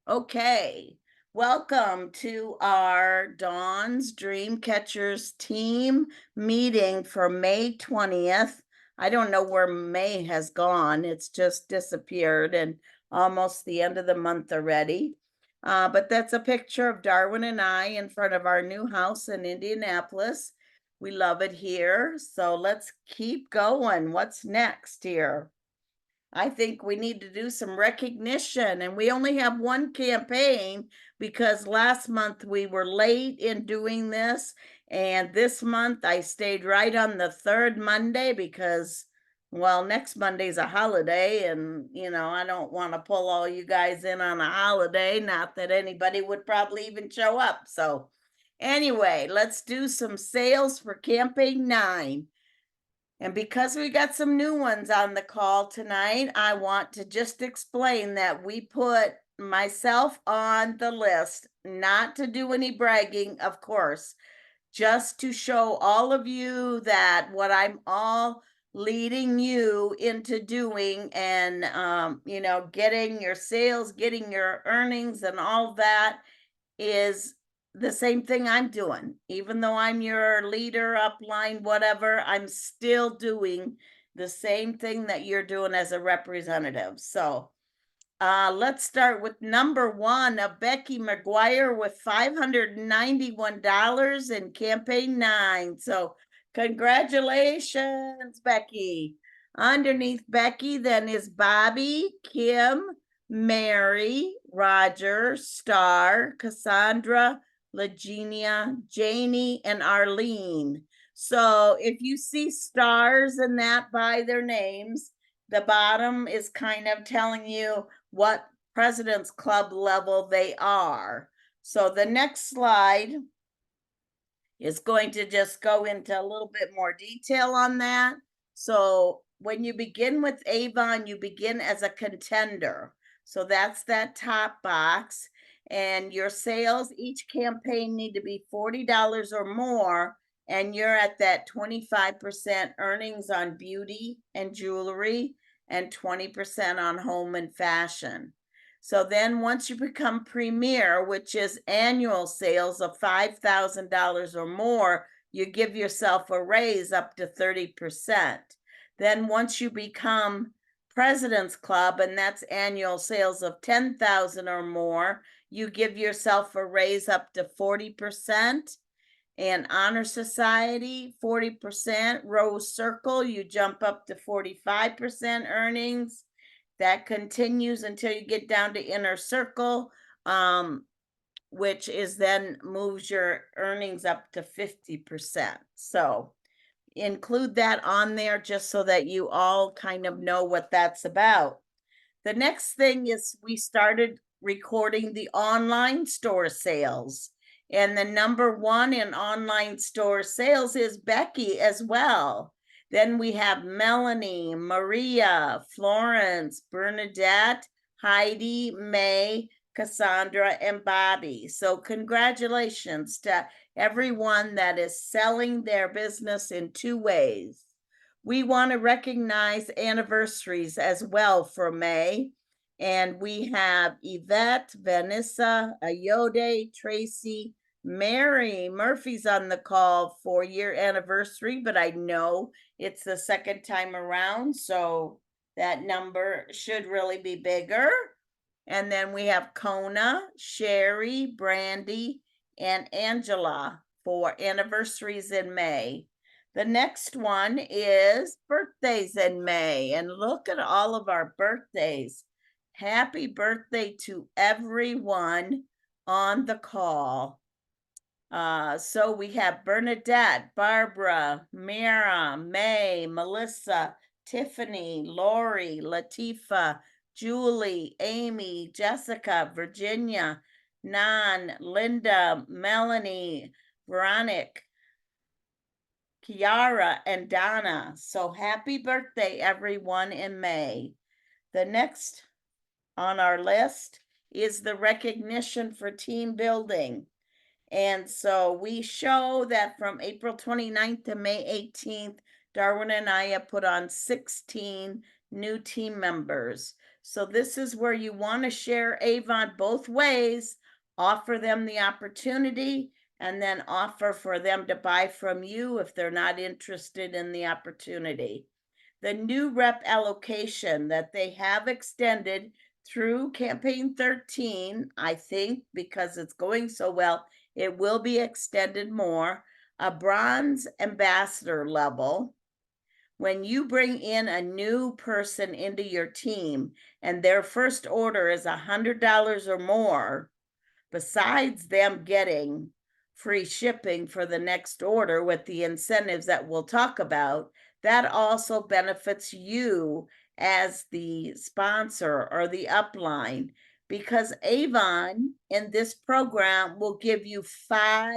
Okay, welcome to our Dawn's Dream Catchers team meeting for May 20th. I don't know where May has gone. It's just disappeared and almost the end of the month already. But that's a picture of Darwin and I in front of our new house in Indianapolis. We love it here. So let's keep going. What's next here? I think we need to do some recognition, and we only have one campaign because last month we were late in doing this, and this month I stayed right on the third Monday because, well, next Monday's a holiday, and I don't want to pull all you guys in on a holiday, not that anybody would probably even show up. So, anyway, let's do some sales for campaign 9. And because we got some new ones on the call tonight, I want to just explain that we put myself on the list, not to do any bragging, of course, just to show all of you that what I'm all leading you into doing and getting your sales, getting your earnings and all that is the same thing I'm doing. Even though I'm your leader, upline, whatever, I'm still doing the same thing that you're doing as a representative. So let's start with number one of Becky McGuire with $591 in campaign 9. So congratulations, Becky. Underneath Becky, then is Bobby, Kim, Mary, Roger, Star, Cassandra, Legenia, Janie, and Arlene. So if you see stars in that by their names, the bottom is kind of telling you what President's Club level they are. So the next slide is going to just go into a little bit more detail on that. So when you begin with Avon, you begin as a contender. So that's that top box. And your sales, each campaign need to be $40 or more. And you're at that 25% earnings on beauty and jewelry and 20% on home and fashion. So then once you become premier, which is annual sales of $5,000 or more, you give yourself a raise up to 30%. Then once you become President's Club, and that's annual sales of 10,000 or more, you give yourself a raise up to 40%. And Honor Society, 40%. Rose Circle, you jump up to 45% earnings. That continues until you get down to Inner Circle, which is then moves your earnings up to 50%. So include that on there just so that you all kind of know what that's about. The next thing is we started recording the online store sales. And the number one in online store sales is Becky as well. Then we have Melanie, Maria, Florence, Bernadette, Heidi, May, Cassandra, and Bobby. So congratulations to everyone that is selling their business in 2 ways. We want to recognize anniversaries as well for May. And we have Yvette, Vanessa, Ayode, Tracy, Mary Murphy's on the call for year anniversary, but I know it's the second time around, so that number should really be bigger. And then we have Kona, Sherry, Brandy, and Angela for anniversaries in May. The next one is birthdays in May, and look at all of our birthdays. Happy birthday to everyone on the call. So we have Bernadette, Barbara, Mira, May, Melissa, Tiffany, Lori, Latifa, Julie, Amy, Jessica, Virginia, Nan, Linda, Melanie, Veronica, Kiara, and Donna. So happy birthday, everyone, in May. The next on our list is the recognition for team building. And so we show that from April 29th to May 18th, Darwin and I have put on 16 new team members. So this is where you want to share Avon both ways, offer them the opportunity, and then offer for them to buy from you if they're not interested in the opportunity. The new rep allocation that they have extended through campaign 13, I think, because it's going so well, it will be extended more. A bronze ambassador level. When you bring in a new person into your team and their first order is $100 or more, besides them getting free shipping for the next order with the incentives that we'll talk about, that also benefits you as the sponsor or the upline, because Avon in this program will give you 5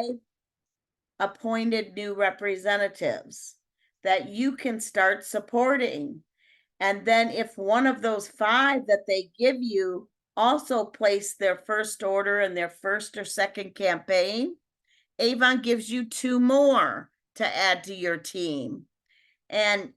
appointed new representatives that you can start supporting. And then if one of those 5 that they give you also place their first order in their first or second campaign, Avon gives you 2 more to add to your team. And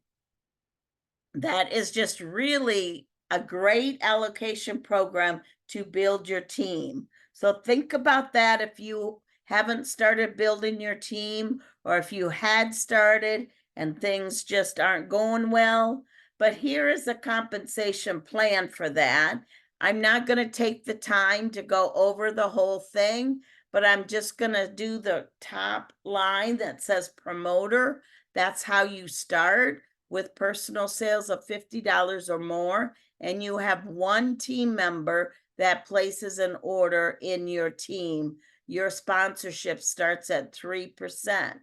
that is just really a great allocation program to build your team. So think about that if you haven't started building your team, or if you had started and things just aren't going well. But here is a compensation plan for that. I'm not going to take the time to go over the whole thing, but I'm just going to do the top line that says promoter. That's how you start with personal sales of $50 or more, and you have 1 team member that places an order in your team. Your sponsorship starts at 3%.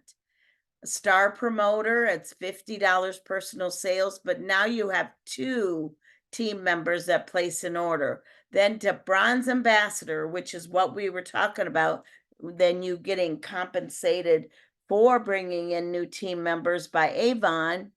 Star promoter, it's $50 personal sales, but now you have 2 team members that place an order. Then to bronze ambassador, which is what we were talking about, then you getting compensated for bringing in new team members by Avon.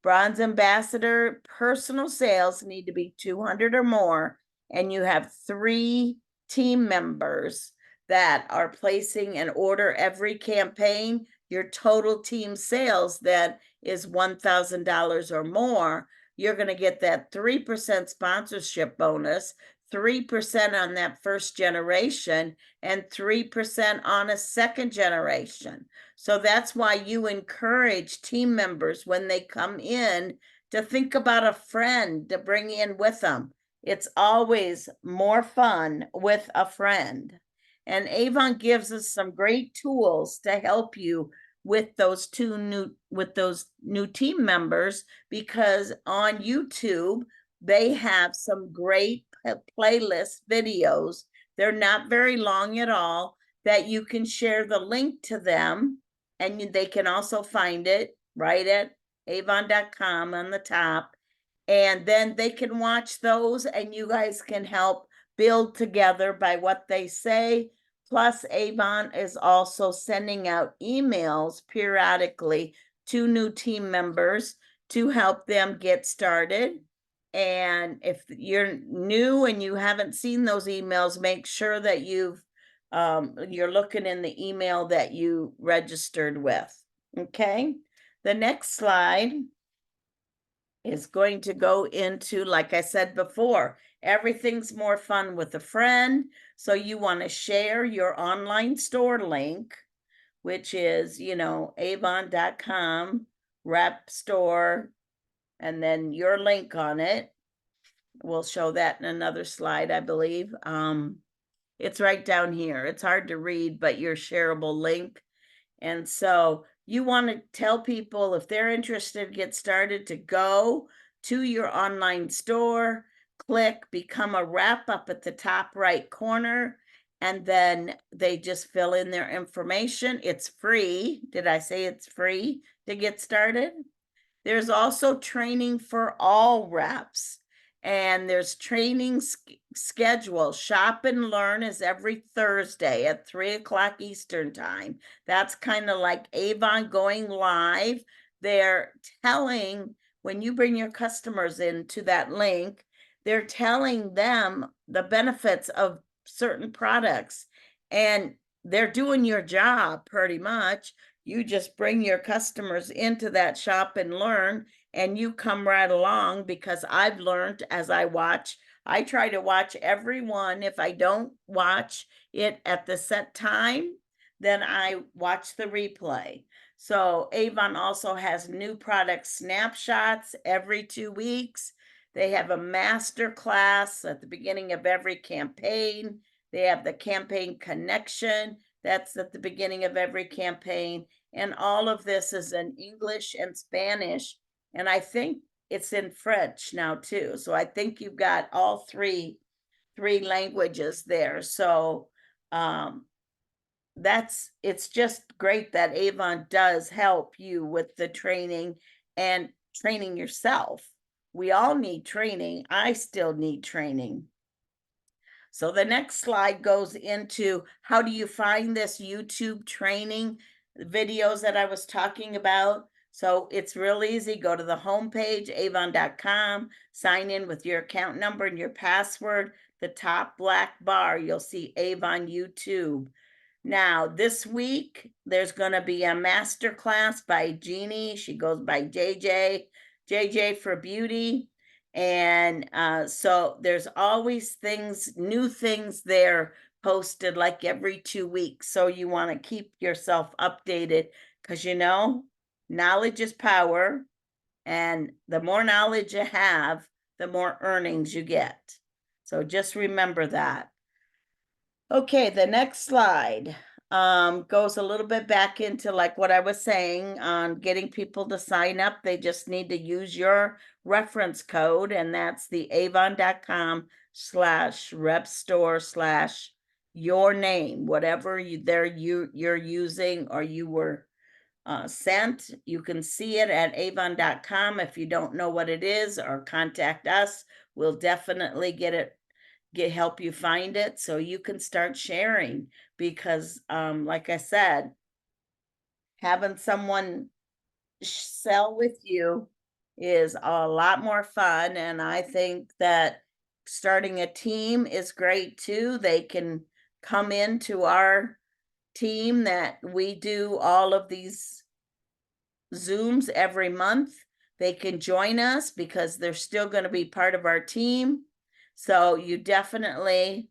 Bronze ambassador personal sales need to be 200 or more, and you have 3 team members that are placing an order every campaign. Your total team sales then is $1,000 or more. You're going to get that 3% sponsorship bonus, 3% on that first generation, and 3% on a second generation. So that's why you encourage team members when they come in to think about a friend to bring in with them. It's always more fun with a friend. And Avon gives us some great tools to help you with those new team members, because on YouTube they have some great playlist videos. They're not very long at all, that you can share the link to them, and they can also find it right at avon.com on the top. And then they can watch those, and you guys can help build together by what they say. Plus, Avon is also sending out emails periodically to new team members to help them get started. And if you're new and you haven't seen those emails, make sure that you're looking in the email that you registered with. Okay, the next slide is going to go into, like I said before, everything's more fun with a friend. So you want to share your online store link, which is, avon.com rep store, and then your link on it. We'll show that in another slide, I believe. It's right down here. It's hard to read, but your shareable link. And so you want to tell people, if they're interested, get started, to go to your online store, click become a rep up at the top right corner, and then they just fill in their information. It's free. Did I say it's free to get started? There's also training for all reps, and there's training schedule. Shop and Learn is every Thursday at 3:00 Eastern time. That's kind of like Avon going live. They're telling, when you bring your customers into that link, they're telling them the benefits of certain products, and they're doing your job pretty much. You just bring your customers into that Shop and Learn, and you come right along, because I've learned as I watch I try to watch every one. If I don't watch it at the set time, then I watch the replay. So Avon also has new product snapshots every 2 weeks. They have a master class at the beginning of every campaign. They have the campaign connection. That's at the beginning of every campaign. And all of this is in English and Spanish. And I think it's in French now too. So I think you've got all three languages there. So it's just great that Avon does help you with the training and training yourself. We all need training. I still need training. So the next slide goes into how do you find this YouTube training videos that I was talking about. So it's real easy. Go to the homepage, avon.com, sign in with your account number and your password. The top black bar, you'll see Avon YouTube. Now, this week, there's going to be a master class by Jeannie. She goes by JJ for Beauty. And so there's always new things there posted like every 2 weeks. So you want to keep yourself updated because knowledge is power. And the more knowledge you have, the more earnings you get. So just remember that. Okay, the next slide goes a little bit back into like what I was saying on getting people to sign up. They just need to use your reference code, and that's the avon.com/repstore/your name, whatever you're using or you were sent. You can see it at avon.com. If you don't know what it is, or contact us, we'll definitely help you find it so you can start sharing, because like I said, having someone sell with you is a lot more fun. And I think that starting a team is great too. They can come into our team that we do all of these Zooms every month. They can join us because they're still going to be part of our team. So you definitely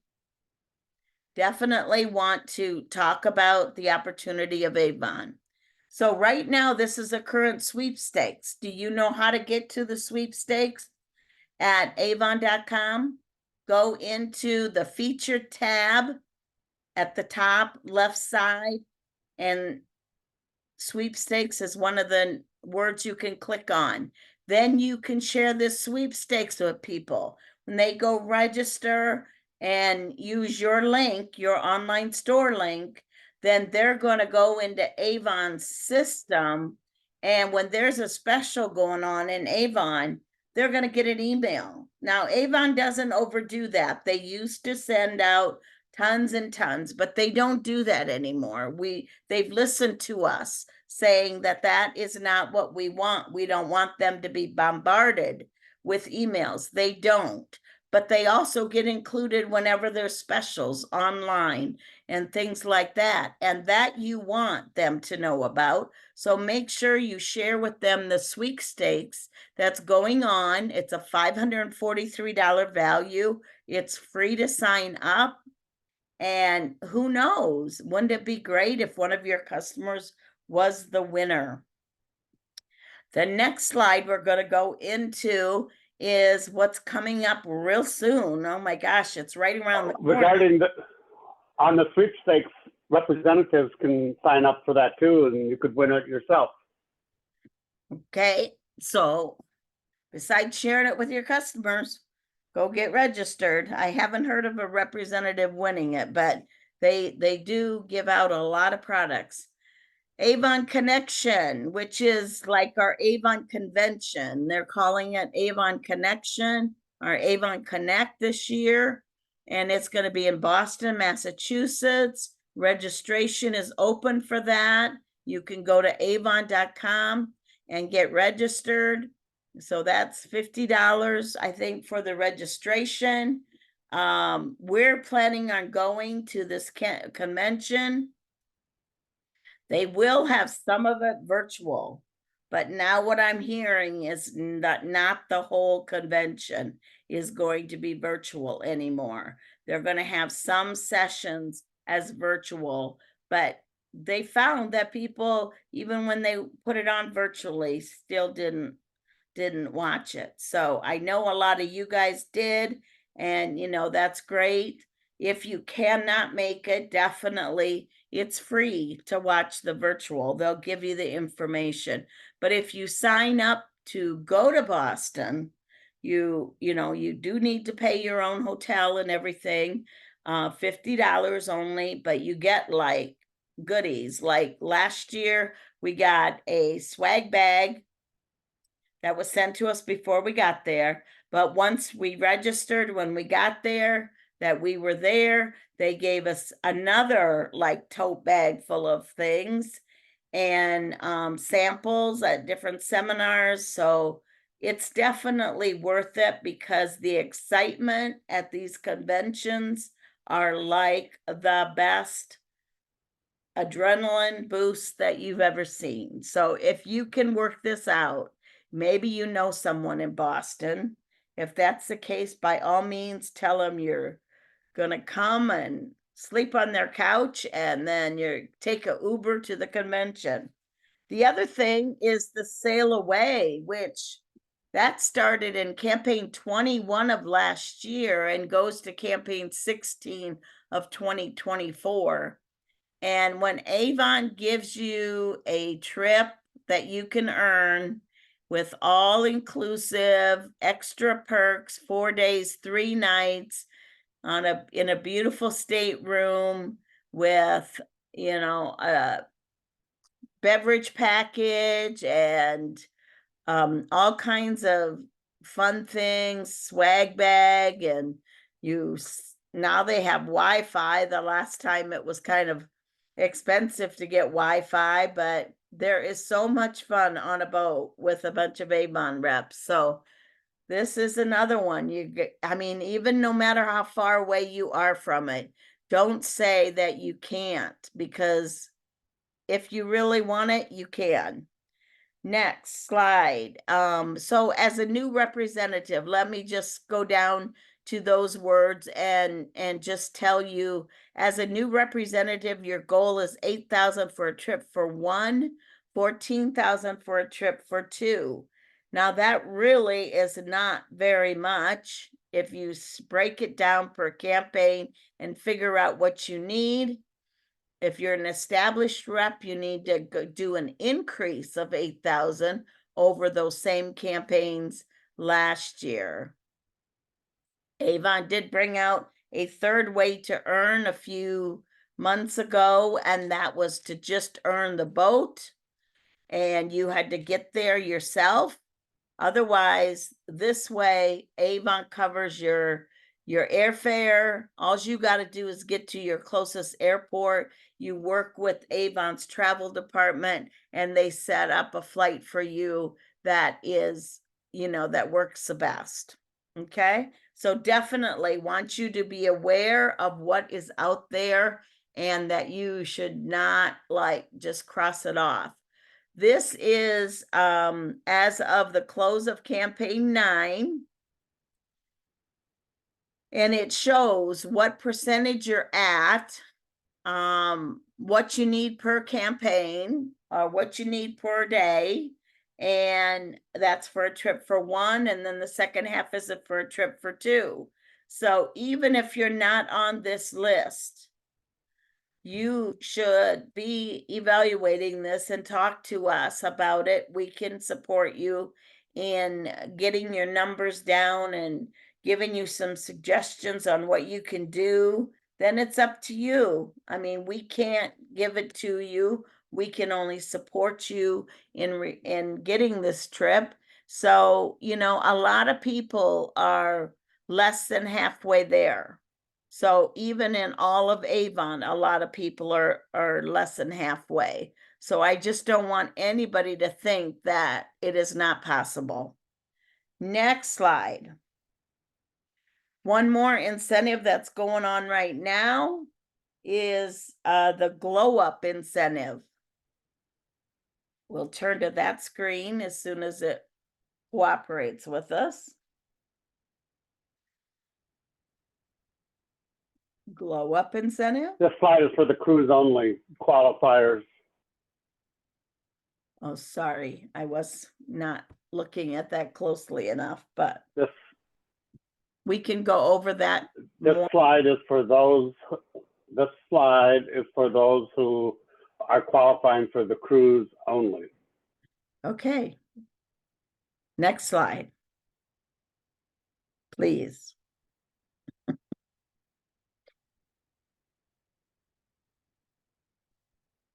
want to talk about the opportunity of Avon. So right now, this is a current sweepstakes. Do you know how to get to the sweepstakes? At avon.com, go into the featured tab at the top left side, and sweepstakes is one of the words you can click on. Then you can share this sweepstakes with people. When they go register and use your link, your online store link, then they're going to go into Avon's system. And when there's a special going on in Avon, they're going to get an email. Now, Avon doesn't overdo that. They used to send out tons and tons, but they don't do that anymore. They've listened to us saying that is not what we want. We don't want them to be bombarded with emails. They don't, but they also get included whenever there's specials online and things like that, and that you want them to know about. So make sure you share with them the sweepstakes that's going on. It's a $543 value. It's free to sign up. And who knows, wouldn't it be great if one of your customers was the winner? The next slide we're going to go into is what's coming up real soon. Oh my gosh, it's right around the corner. Regarding on the sweepstakes, representatives can sign up for that too, and you could win it yourself. Okay, so besides sharing it with your customers, go get registered. I haven't heard of a representative winning it, but they do give out a lot of products. Avon Connection, which is like our Avon Convention. They're calling it Avon Connection or Avon Connect this year. And it's going to be in Boston, Massachusetts. Registration is open for that. You can go to avon.com and get registered. So that's $50, I think, for the registration. We're planning on going to this convention. They will have some of it virtual, But now what I'm hearing is not the whole convention is going to be virtual anymore. They're going to have some sessions as virtual, but they found that people, even when they put it on virtually, still didn't watch it. So I know a lot of you guys did, and that's great. If you cannot make it, definitely it's free to watch the virtual. They'll give you the information. But if you sign up to go to Boston, you do need to pay your own hotel and everything, $50 only, but you get like goodies. Like last year, we got a swag bag that was sent to us before we got there. But once we registered, when we got there, that we were there, they gave us another like tote bag full of things and samples at different seminars. So it's definitely worth it because the excitement at these conventions are like the best adrenaline boost that you've ever seen. So if you can work this out, maybe you know someone in Boston. If that's the case, by all means, tell them you're going to come and sleep on their couch and then you take a Uber to the convention. The other thing is the sail away, which that started in campaign 21 of last year and goes to campaign 16 of 2024. And when Avon gives you a trip that you can earn with all inclusive extra perks, 4 days, 3 nights in a beautiful stateroom with, a beverage package and all kinds of fun things, swag bag, and now they have Wi-Fi. The last time it was kind of expensive to get Wi-Fi, but there is so much fun on a boat with a bunch of Avon reps. So this is another one. Even no matter how far away you are from it, don't say that you can't, because if you really want it, you can. Next slide. So as a new representative, let me just go down to those words and just tell you, as a new representative, your goal is 8,000 for a trip for one, 14,000 for a trip for two. Now that really is not very much if you break it down per campaign and figure out what you need. If you're an established rep, you need to do an increase of 8,000 over those same campaigns last year. Avon did bring out a third way to earn a few months ago, and that was to just earn the boat, and you had to get there yourself. Otherwise, this way, Avon covers your airfare. All you got to do is get to your closest airport. You work with Avon's travel department and they set up a flight for you that is, that works the best. Okay. So definitely want you to be aware of what is out there and that you should not just cross it off. This is as of the close of campaign 9. And it shows what percentage you're at, what you need per campaign, or what you need per day. And that's for a trip for one. And then the second half is for a trip for two. So even if you're not on this list, you should be evaluating this and talk to us about it. We can support you in getting your numbers down and giving you some suggestions on what you can do. Then it's up to you. We can't give it to you. We can only support you in getting this trip. So, a lot of people are less than halfway there. So even in all of Avon, a lot of people are less than halfway. So I just don't want anybody to think that it is not possible. Next slide. One more incentive that's going on right now is the Glow Up incentive, We'll turn to that screen as soon as it cooperates with us. Glow up incentive. This slide is for the cruise only qualifiers. Oh, sorry, I was not looking at that closely enough, but This we can go over that more. slide is for those. This slide is for those who are qualifying for the cruise only. Okay. Next slide, please.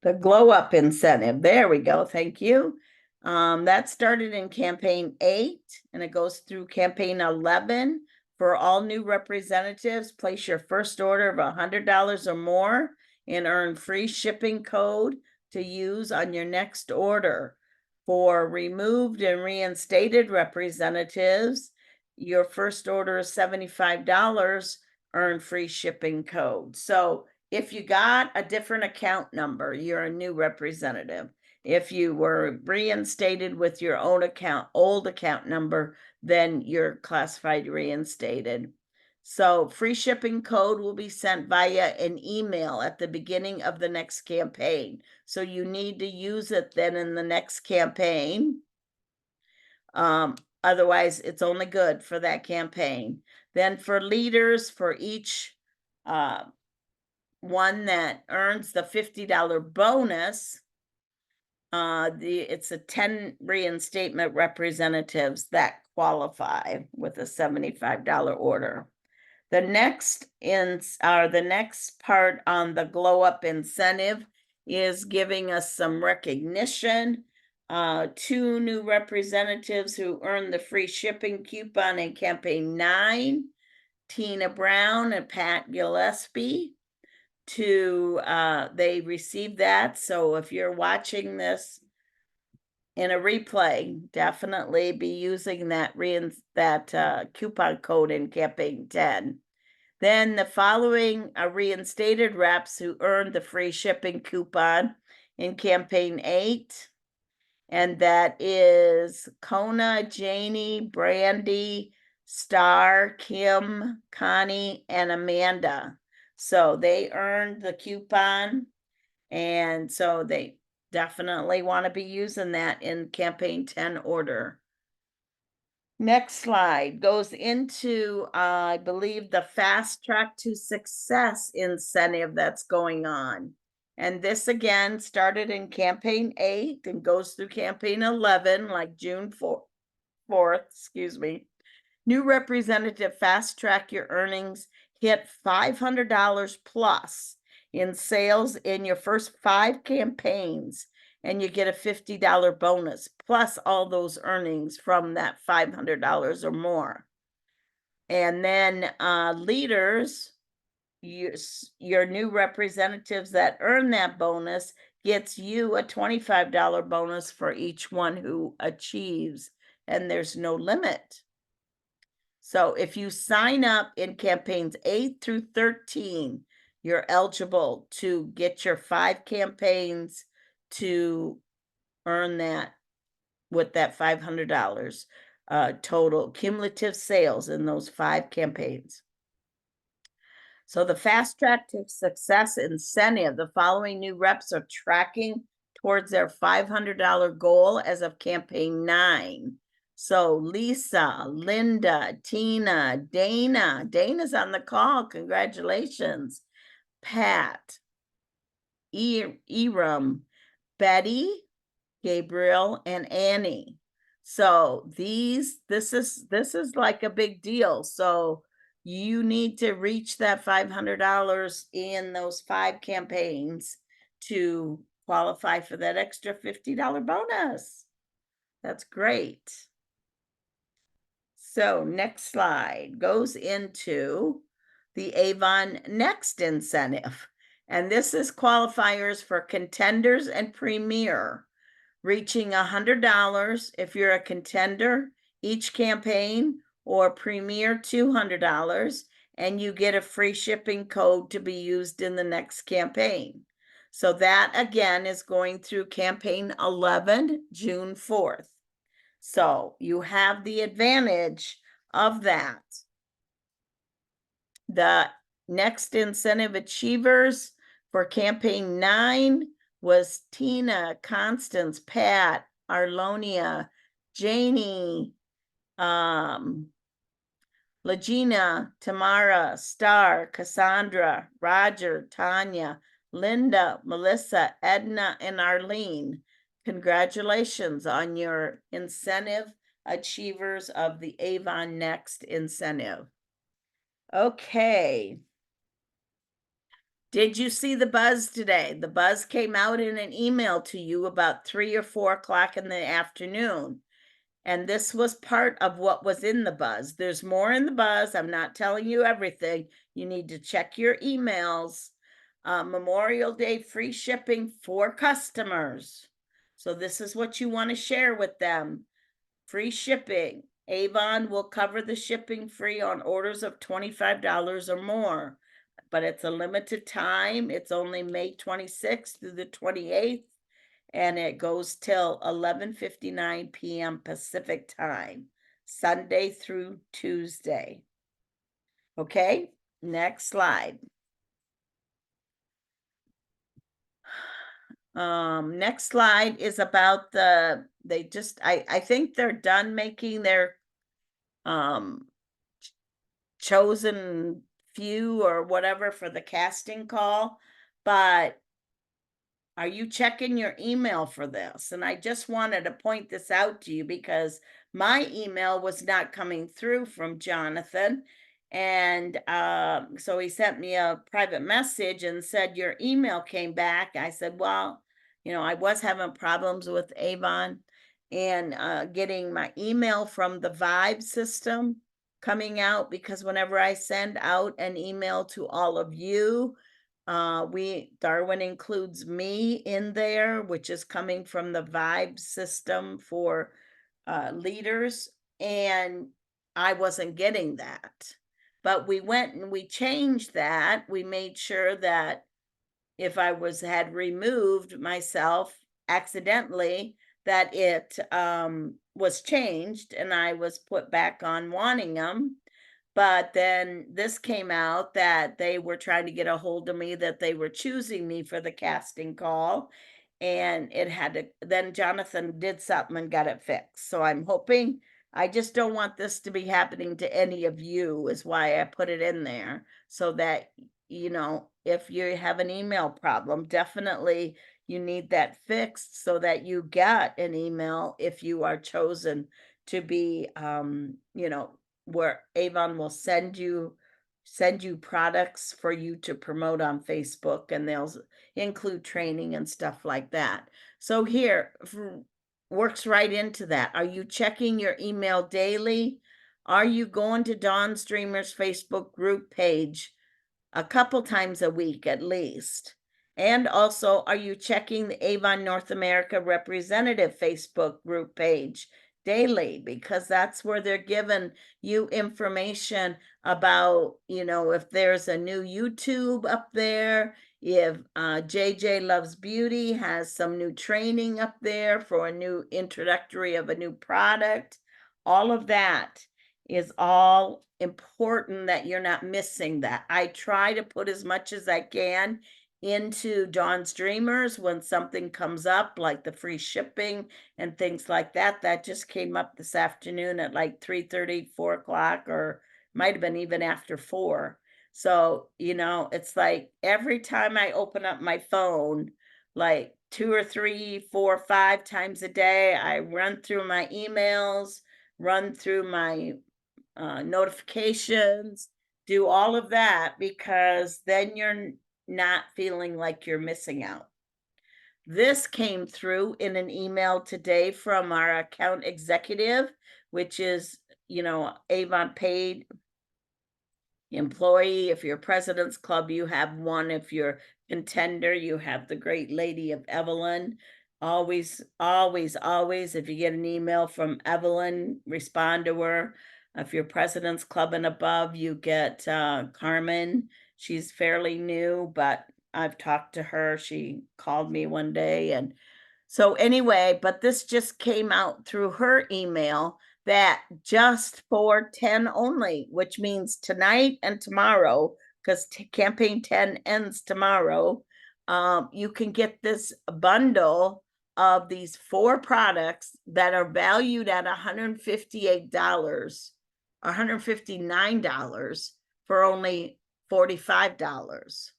The glow up incentive. There we go. Thank you. That started in campaign 8 and it goes through campaign 11. For all new representatives, place your first order of $100 or more and earn free shipping code to use on your next order. For removed and reinstated representatives, your first order is $75, earn free shipping code. So if you got a different account number, you're a new representative. If you were reinstated with your own account, old account number, then you're classified reinstated. So free shipping code will be sent via an email at the beginning of the next campaign. So you need to use it then in the next campaign. Otherwise, it's only good for that campaign. Then for leaders, for each one that earns the $50 bonus, it's a 10 reinstatement representatives that qualify with a $75 order. The next part on the glow up incentive is giving us some recognition. 2 new representatives who earned the free shipping coupon in campaign 9, Tina Brown and Pat Gillespie. They received that. So if you're watching this in a replay, definitely be using that coupon code in campaign 10. Then the following are reinstated reps who earned the free shipping coupon in campaign 8. And that is Kona, Janie, Brandy, Star, Kim, Connie, and Amanda. So they earned the coupon, and so they definitely want to be using that in campaign 10 order. Next slide goes into, I believe, the Fast Track to Success incentive that's going on. And this again started in campaign 8 and goes through campaign 11, like June 4th, excuse me. New representative fast track your earnings, hit $500 plus in sales in your first 5 campaigns, and you get a $50 bonus plus all those earnings from that $500 or more. And then leaders, your new representatives that earn that bonus gets you a $25 bonus for each one who achieves, and there's no limit. So if you sign up in campaigns 8 through 13, you're eligible to get your 5 campaigns to earn that with that $500 total cumulative sales in those 5 campaigns. So the Fast Track to Success incentive, the following new reps are tracking towards their $500 goal as of campaign 9. So Lisa, Linda, Tina, Dana. Dana's on the call. Congratulations. Pat, Eram, Betty, Gabriel, and Annie. So this is like a big deal. So you need to reach that $500 in those 5 campaigns to qualify for that extra $50 bonus. That's great. So next slide goes into the Avon Next incentive. And this is qualifiers for contenders and premier, reaching $100 if you're a contender each campaign, or premier $200, and you get a free shipping code to be used in the next campaign. So that again is going through campaign 11, June 4th. So you have the advantage of that. The next incentive achievers for campaign 9 was Tina, Constance, Pat, Arlonia, Janie, Legina, Tamara, Star, Cassandra, Roger, Tanya, Linda, Melissa, Edna, and Arlene. Congratulations on your incentive achievers of the Avon Next incentive. Okay. Did you see the buzz today? The buzz came out in an email to you about 3 or 4 o'clock in the afternoon. And this was part of what was in the buzz. There's more in the buzz. I'm not telling you everything. You need to check your emails. Memorial Day free shipping for customers. So this is what you want to share with them. Free shipping. Avon will cover the shipping free on orders of $25 or more, but it's a limited time. It's only May 26th through the 28th, and it goes till 11:59 p.m. Pacific time, Sunday through Tuesday. Okay, next slide. Next slide is about I think they're done making their chosen few or whatever for the casting call, but are you checking your email for this? And I just wanted to point this out to you because my email was not coming through from Jonathan. And so he sent me a private message and said, your email came back. I said, well, I was having problems with Avon and getting my email from the Vibe system coming out, because whenever I send out an email to all of you, Darwin includes me in there, which is coming from the Vibe system for leaders, and I wasn't getting that. But we went and we changed that. We made sure that if I had removed myself accidentally, that it was changed and I was put back on wanting them. But then this came out that they were trying to get a hold of me, that they were choosing me for the casting call. And then Jonathan did something and got it fixed. So I'm hoping, I just don't want this to be happening to any of you, is why I put it in there. So that, if you have an email problem, definitely you need that fixed so that you get an email if you are chosen to be, where Avon will send you products for you to promote on Facebook, and they'll include training and stuff like that. So here works right into that. Are you checking your email daily? Are you going to Dawns Dreamers Facebook group page a couple times a week at least? And also, are you checking the Avon North America representative Facebook group page daily? Because that's where they're giving you information about, if there's a new YouTube up there, if JJ Loves Beauty has some new training up there for a new introductory of a new product. All of that is all important, that you're not missing that. I try to put as much as I can into Dawns Dreamers when something comes up, like the free shipping and things like that. That just came up this afternoon at like 3:30, 4 o'clock, or might have been even after 4. So, it's like every time I open up my phone, like 2 or 3, 4, 5 times a day, I run through my emails, run through my notifications, do all of that, because then you're not feeling like you're missing out. This came through in an email today from our account executive, which is, Avon paid employee. If you're President's Club, you have one. If you're contender, you have the great lady of Evelyn. Always, always, always, if you get an email from Evelyn, respond to her. If you're President's Club and above, you get Carmen. She's fairly new, but I've talked to her. She called me one day, and so anyway, but this just came out through her email that just for 10 only, which means tonight and tomorrow, because campaign 10 ends tomorrow. You can get this bundle of these 4 products that are valued at $158, $159 for only $45.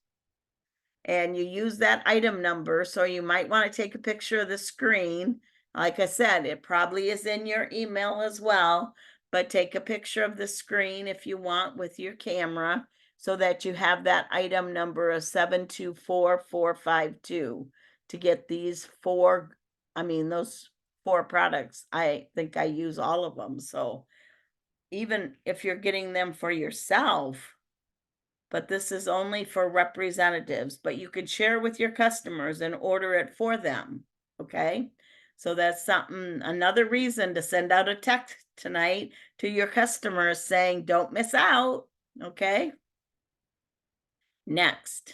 And you use that item number. So you might want to take a picture of the screen. Like I said, it probably is in your email as well, but take a picture of the screen if you want with your camera so that you have that item number of 724452 to get these 4, those 4 products. I think I use all of them. So even if you're getting them for yourself, but this is only for representatives, but you could share with your customers and order it for them, okay? So that's another reason to send out a text tonight to your customers saying, don't miss out, okay? Next.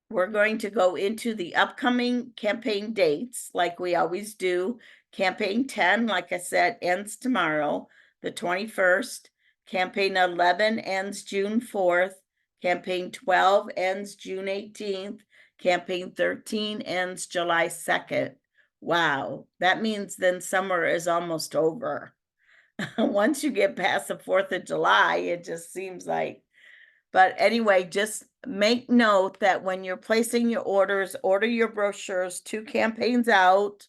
We're going to go into the upcoming campaign dates like we always do. Campaign 10, like I said, ends tomorrow, the 21st. Campaign 11 ends June 4th. Campaign 12 ends June 18th. Campaign 13 ends July 2nd. Wow, that means then summer is almost over. Once you get past the 4th of July, it just seems like, but anyway, just make note that when you're placing your orders, order your brochures 2 campaigns out.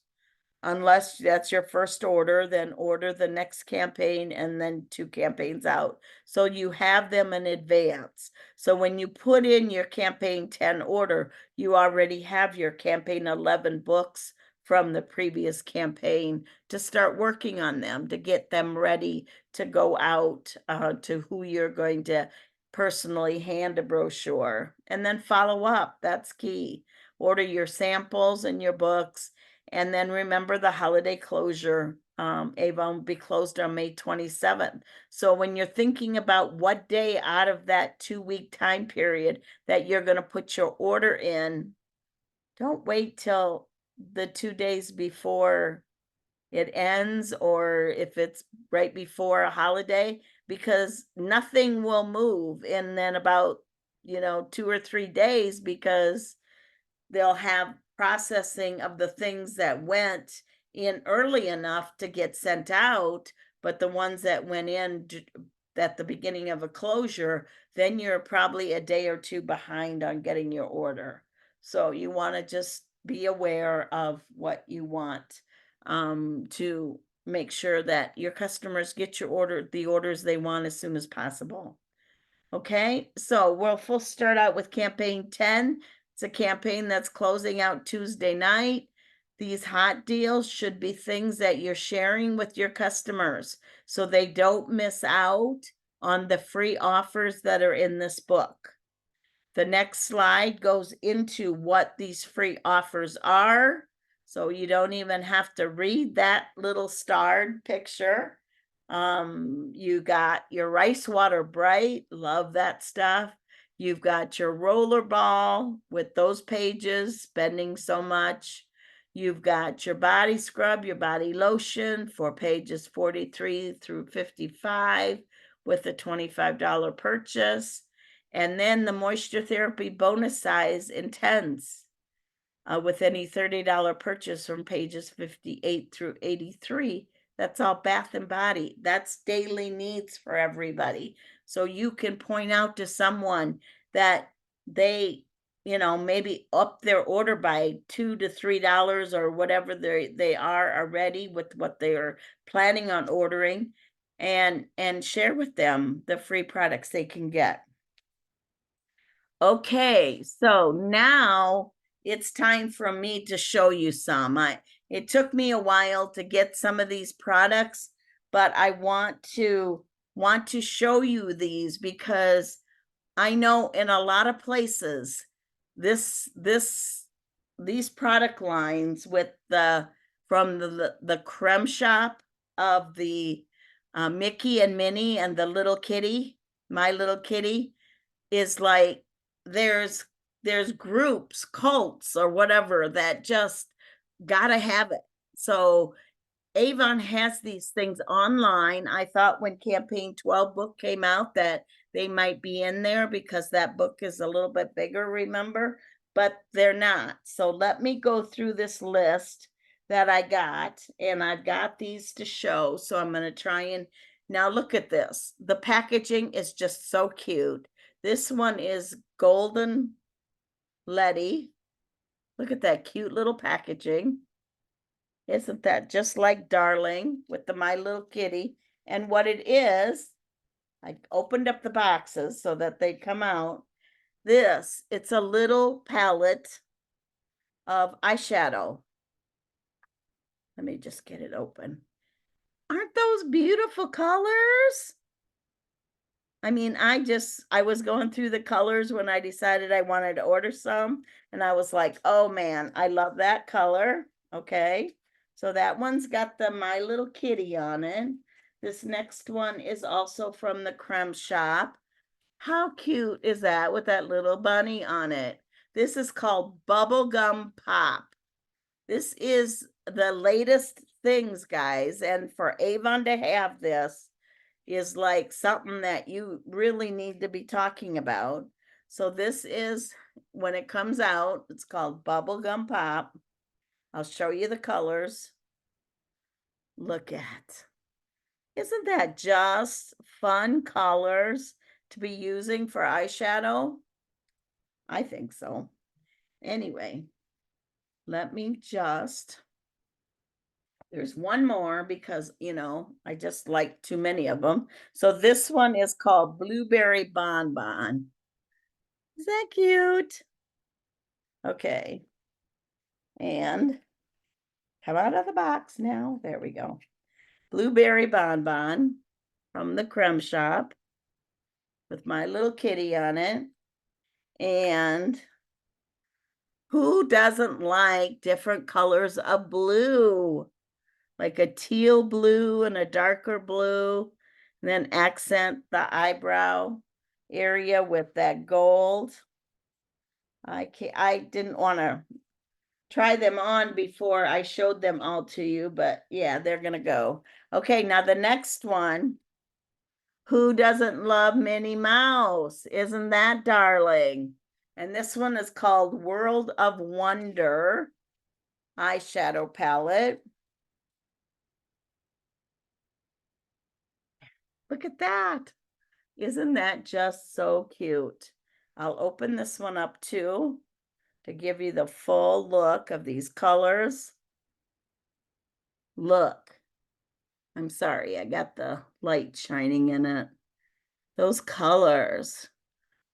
Unless that's your first order, then order the next campaign and then 2 campaigns out. So you have them in advance. So when you put in your campaign 10 order, you already have your campaign 11 books from the previous campaign to start working on them, to get them ready to go out to who you're going to personally hand a brochure, and then follow up. That's key. Order your samples and your books. And then remember the holiday closure. Avon will be closed on May 27th. So when you're thinking about what day out of that 2-week time period that you're going to put your order in, don't wait till the 2 days before it ends, or if it's right before a holiday, because nothing will move in then about 2 or 3 days, because they'll have processing of the things that went in early enough to get sent out, but the ones that went in at the beginning of a closure, then you're probably a day or 2 behind on getting your order. So you want to just be aware of what you want to make sure that your customers get your the orders they want as soon as possible. Okay, so we'll start out with campaign 10. It's a campaign that's closing out Tuesday night. These hot deals should be things that you're sharing with your customers so they don't miss out on the free offers that are in this book. The next slide goes into what these free offers are. So you don't even have to read that little starred picture. You got your Rice Water Bright, love that stuff. You've got your roller ball with those pages, spending so much. You've got your body scrub, your body lotion for pages 43 through 55 with a $25 purchase. And then the moisture therapy bonus size intense with any $30 purchase from pages 58 through 83. That's all bath and body. That's daily needs for everybody. So you can point out to someone that they, maybe up their order by $2 to $3 or whatever they are already with what they are planning on ordering, and share with them the free products they can get. Okay, so now it's time for me to show you some. It took me a while to get some of these products, but I want to show you these because I know in a lot of places these product lines with from the creme shop of the Mickey and Minnie and the little kitty, My Little Kitty, is like there's groups, cults or whatever that just gotta have it. So Avon has these things online. I thought when Campaign 12 book came out that they might be in there because that book is a little bit bigger, remember? But they're not. So let me go through this list that I got, and I've got these to show. So I'm going to try and now look at this. The packaging is just so cute. This one is Golden Letty. Look at that cute little packaging. Isn't that just like Darling with the My Little Kitty? And what it is, I opened up the boxes so that they come out. It's a little palette of eyeshadow. Let me just get it open. Aren't those beautiful colors? I mean, I was going through the colors when I decided I wanted to order some, and I was like, oh man, I love that color. Okay. So that one's got the My Little Kitty on it. This next one is also from the Creme Shop. How cute is that with that little bunny on it? This is called Bubblegum Pop. This is the latest things, guys. And for Avon to have this is like something that you really need to be talking about. So this is, when it comes out, it's called Bubblegum Pop. I'll show you the colors. Look at, isn't that just fun colors to be using for eyeshadow? I think so. Anyway, let me just, there's one more because, I just like too many of them. So this one is called Blueberry Bonbon. Is that cute? Okay. And come out of the box now. There we go. Blueberry Bonbon from the Creme Shop with My Little Kitty on it. And who doesn't like different colors of blue? Like a teal blue and a darker blue, and then accent the eyebrow area with that gold. I didn't want to try them on before I showed them all to you, but yeah, they're gonna go. Okay, now the next one. Who doesn't love Minnie Mouse? Isn't that darling? And this one is called World of Wonder eyeshadow palette. Look at that. Isn't that just so cute? I'll open this one up too to give you the full look of these colors. Look, I'm sorry, I got the light shining in it. Those colors,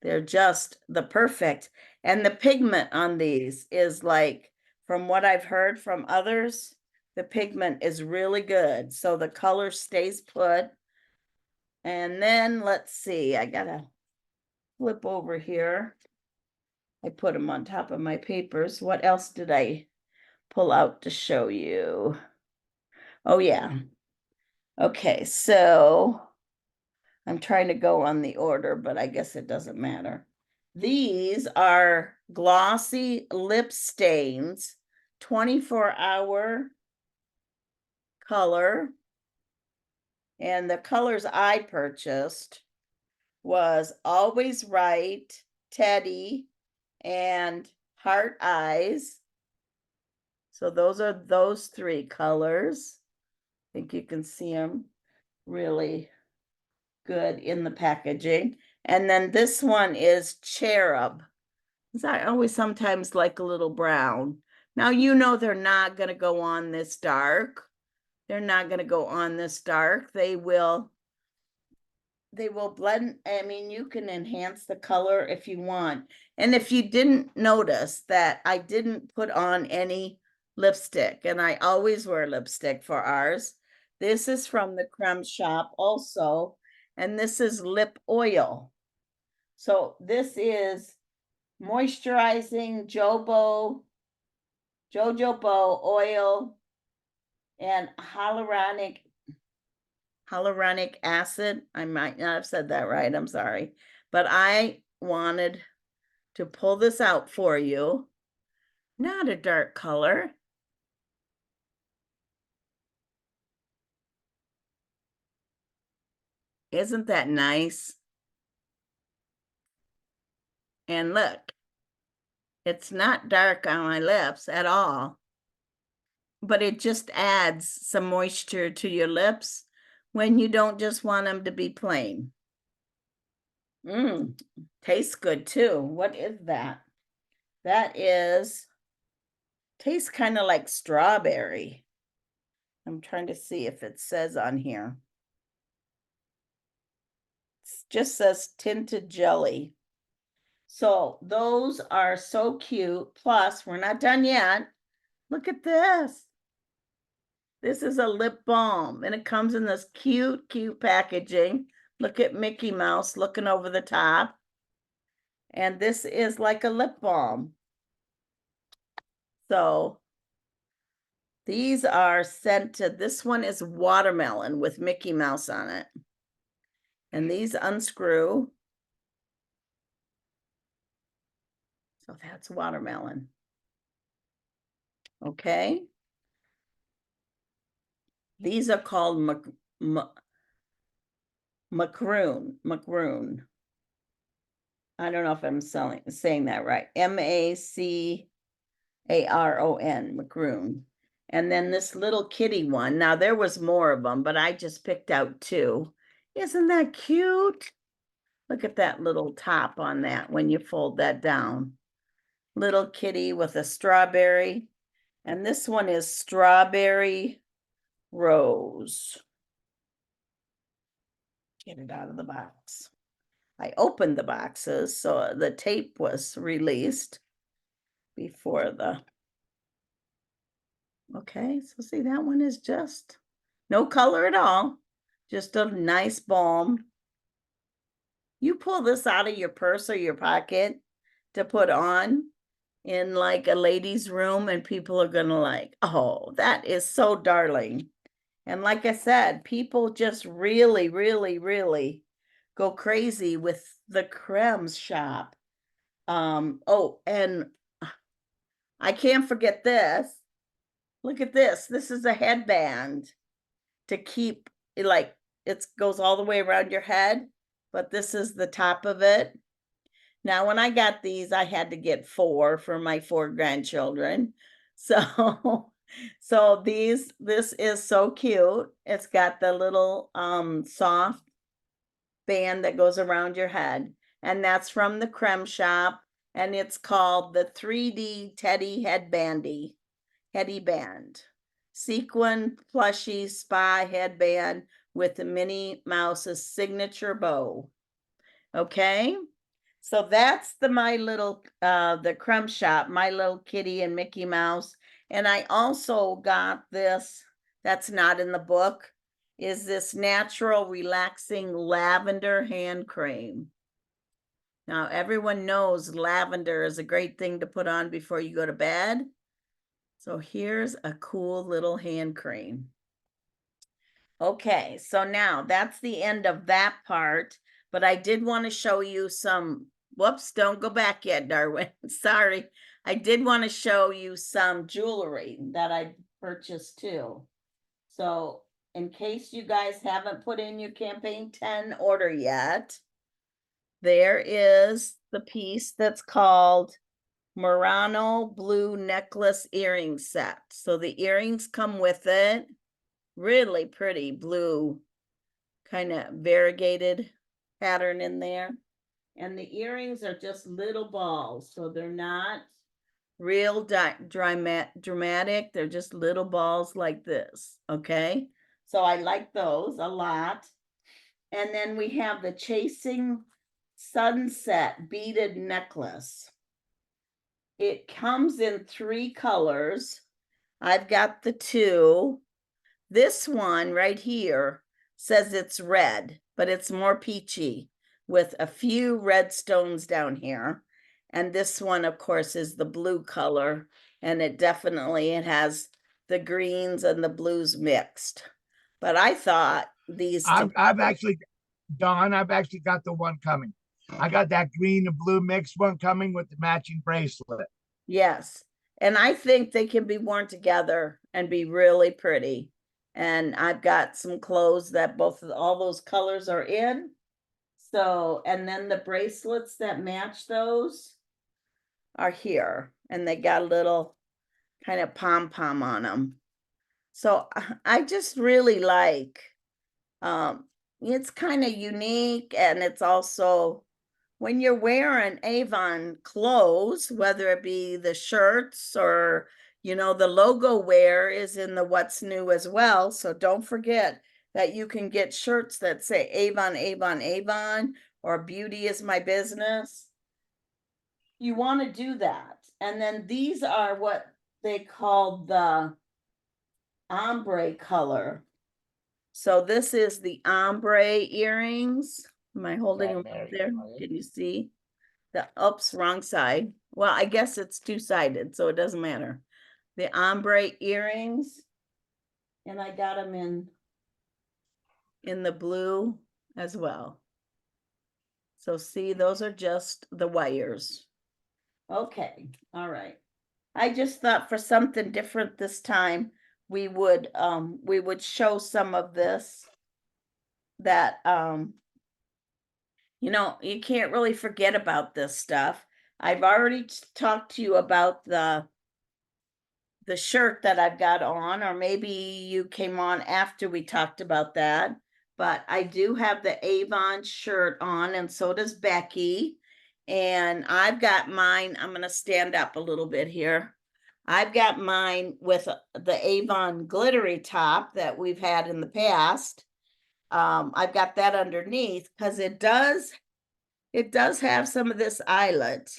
they're just the perfect. And the pigment on these is like, from what I've heard from others, the pigment is really good. So the color stays put. And then let's see, I gotta flip over here. I put them on top of my papers. What else did I pull out to show you? Oh, yeah. Okay, so I'm trying to go on the order, but I guess it doesn't matter. These are glossy lip stains, 24-hour color. And the colors I purchased was Always Right, Teddy, and Heart Eyes. So those are those three colors. I think you can see them really good in the packaging. And then this one is Cherub. I always sometimes like a little brown. Now, they're not going to go on this dark. They're not going to go on this dark. They will blend. I mean, you can enhance the color if you want. And if you didn't notice that I didn't put on any lipstick, and I always wear lipstick for ours. This is from the Creme Shop also, and this is lip oil. So this is moisturizing jojoba oil and hyaluronic acid. I might not have said that right. I'm sorry. But I wanted to pull this out for you. Not a dark color. Isn't that nice? And look, it's not dark on my lips at all, but it just adds some moisture to your lips when you don't just want them to be plain. Tastes good too. What is that? That is, tastes kind of like strawberry. I'm trying to see if it says on here. It just says tinted jelly. So those are so cute. Plus, we're not done yet. Look at this. This is a lip balm, and it comes in this cute, cute packaging. Look at Mickey Mouse looking over the top. And this is like a lip balm. So these are scented. This one is watermelon with Mickey Mouse on it. And these unscrew. So that's watermelon. Okay. These are called macaroon. I don't know if I'm saying that right. Macaron, macaroon. And then this little kitty one. Now there was more of them, but I just picked out 2. Isn't that cute? Look at that little top on that when you fold that down. Little kitty with a strawberry. And this one is strawberry rose. Get it out of the box. I opened the boxes, so the tape was released before the, okay, so see, that one is just no color at all, just a nice balm. You pull this out of your purse or your pocket to put on in like a lady's room, and people are gonna like, oh, that is so darling. And like I said, people just really, really, really go crazy with the cremes shop. Oh, and I can't forget this. Look at this. This is a headband to keep it, like it goes all the way around your head, but this is the top of it. Now, when I got these, I had to get 4 for my 4 grandchildren. So, this is so cute. It's got the little soft band that goes around your head, and that's from the Creme Shop, and it's called the 3D Teddy Headband. Sequin plushy spa headband with the Minnie Mouse's signature bow. Okay, so that's the the Creme Shop, My Little Kitty and Mickey Mouse. And I also got this, that's not in the book, is this natural relaxing lavender hand cream. Now, everyone knows lavender is a great thing to put on before you go to bed. So here's a cool little hand cream. Okay, so now that's the end of that part, but I did want to show you some, whoops, don't go back yet, Darwin. Sorry. I did want to show you some jewelry that I purchased too. So in case you guys haven't put in your campaign 10 order yet, there is the piece that's called Murano Blue Necklace Earring Set. So the earrings come with it. Really pretty blue, kind of variegated pattern in there. And the earrings are just little balls. So they're not real dramatic. They're just little balls like this. Okay. So I like those a lot. And then we have the Chasing Sunset beaded necklace. It comes in 3 colors. I've got the 2. This one right here says it's red, but it's more peachy with a few red stones down here. And this one, of course, is the blue color. And it has the greens and the blues mixed. But I thought these. I've actually, Dawn, I've actually got the one coming. I got that green and blue mixed one coming with the matching bracelet. Yes. And I think they can be worn together and be really pretty. And I've got some clothes that all those colors are in. So, and then the bracelets that match those are here, and they got a little kind of pom-pom on them. So I just really like, it's kind of unique, and it's also when you're wearing Avon clothes, whether it be the shirts or, the logo wear is in the what's new as well. So don't forget that you can get shirts that say Avon, Avon, Avon, or beauty is my business. You want to do that. And then these are what they call the ombre color. So this is the ombre earrings. Am I holding them up there? Can you see? Oops, wrong side. Well, I guess it's two-sided, so it doesn't matter. The ombre earrings. And I got them in the blue as well. So see, those are just the wires. Okay, all right. I just thought for something different this time, we would show some of this that you can't really forget about this stuff. I've already talked to you about the shirt that I've got on, or maybe you came on after we talked about that, but I do have the Avon shirt on, and so does Becky. And I've got mine, I'm going to stand up a little bit here. I've got mine with the Avon glittery top that we've had in the past. I've got that underneath because it does have some of this eyelet.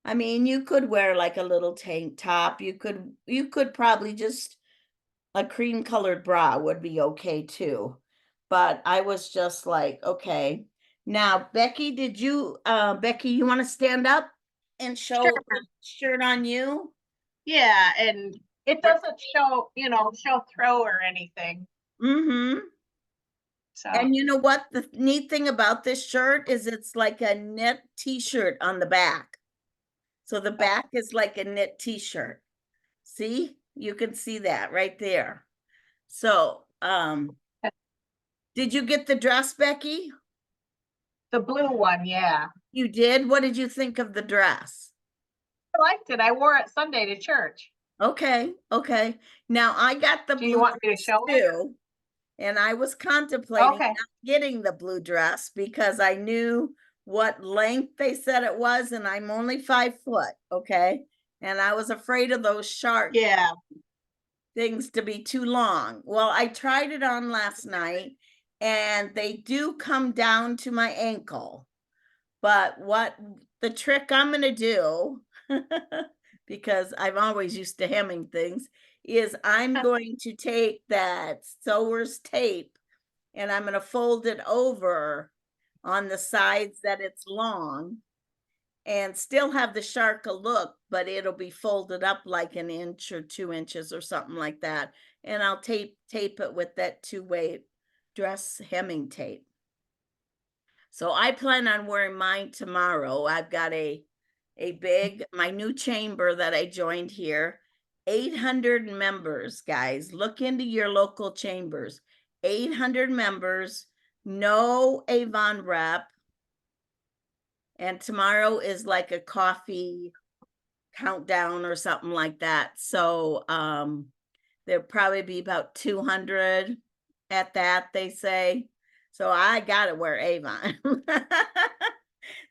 I mean, you could wear like a little tank top. You could probably just a cream colored bra would be okay too. But I was just like, okay. Now, Becky, you want to stand up and show Sure. the shirt on you? Yeah, and it doesn't show, show throw or anything. Mm-hmm. So And you know what? The neat thing about this shirt is it's like a knit t-shirt on the back. So the back is like a knit t-shirt. See? You can see that right there. So, did you get the dress, Becky? the blue one, yeah. You did? What did you think of the dress? I liked it. I wore it Sunday to church. Okay, okay. Now I got the Do you blue want me to dress show it? too, and I was contemplating Okay. not getting the blue dress because I knew what length they said it was, and I'm only 5 foot, okay? And I was afraid of those sharp Yeah. things to be too long. Well, I tried it on last night, and they do come down to my ankle. But what the trick I'm going to do, because I've always used to hemming things, is I'm going to take that sewer's tape and I'm going to fold it over on the sides that it's long and still have the shark look, but it'll be folded up like an inch or 2 inches or something like that. And I'll tape it with that 2-way dress hemming tape. So I plan on wearing mine tomorrow. I've got my new chamber that I joined here. 800 members, guys. Look into your local chambers. 800 members, no Avon rep. And tomorrow is like a coffee countdown or something like that. So there'll probably be about 200 at that, they say. So I gotta wear Avon.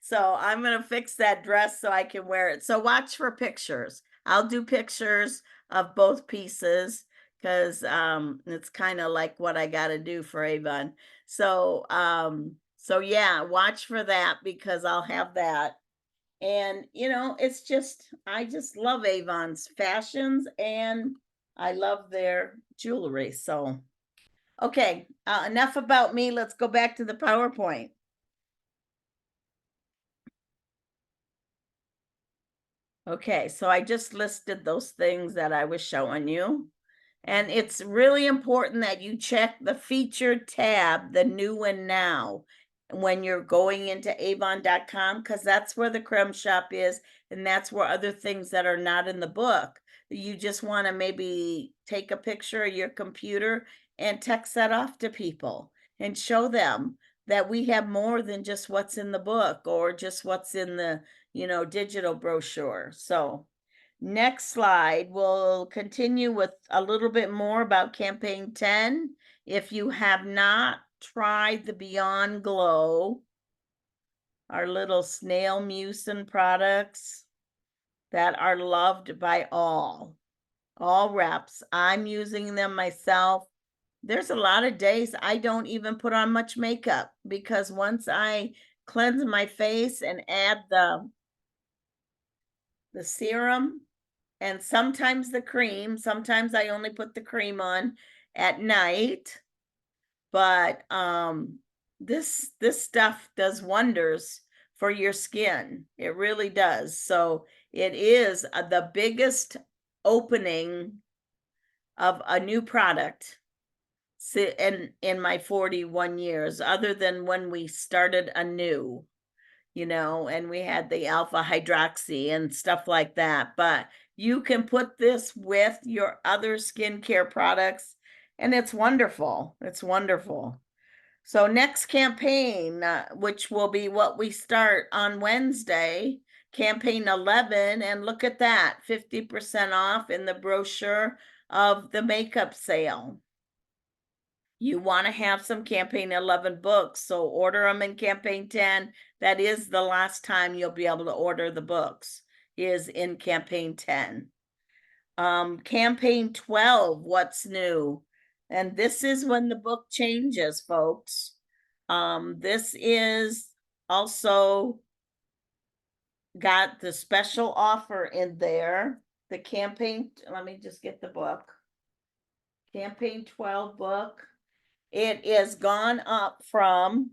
So I'm gonna fix that dress so I can wear it. So watch for pictures. I'll do pictures of both pieces because it's kind of like what I gotta do for Avon. So yeah, watch for that because I'll have that. And I just love Avon's fashions and I love their jewelry. So okay, enough about me. Let's go back to the PowerPoint. Okay, so I just listed those things that I was showing you. And it's really important that you check the featured tab, the new and now. when you're going into avon.com, because that's where the creme shop is, and that's where other things that are not in the book. You just want to maybe take a picture of your computer and text that off to people and show them that we have more than just what's in the book or just what's in the, digital brochure. So next slide, we'll continue with a little bit more about campaign 10. If you have not tried the Beyond Glow, our little snail mucin products that are loved by all reps. I'm using them myself. There's a lot of days I don't even put on much makeup because once I cleanse my face and add the serum and sometimes the cream, sometimes I only put the cream on at night, but this stuff does wonders for your skin. It really does. So it is the biggest opening of a new product in my 41 years, other than when we started anew, and we had the alpha hydroxy and stuff like that. But you can put this with your other skincare products and it's wonderful. It's wonderful. So next campaign, which will be what we start on Wednesday, campaign 11, and look at that, 50% off in the brochure of the makeup sale. You want to have some campaign 11 books, so order them in campaign 10. That is the last time you'll be able to order the books, is in campaign 10. Campaign 12, what's new? And this is when the book changes, folks. This is also got the special offer in there. The campaign, let me just get the book. Campaign 12 book. It is gone up from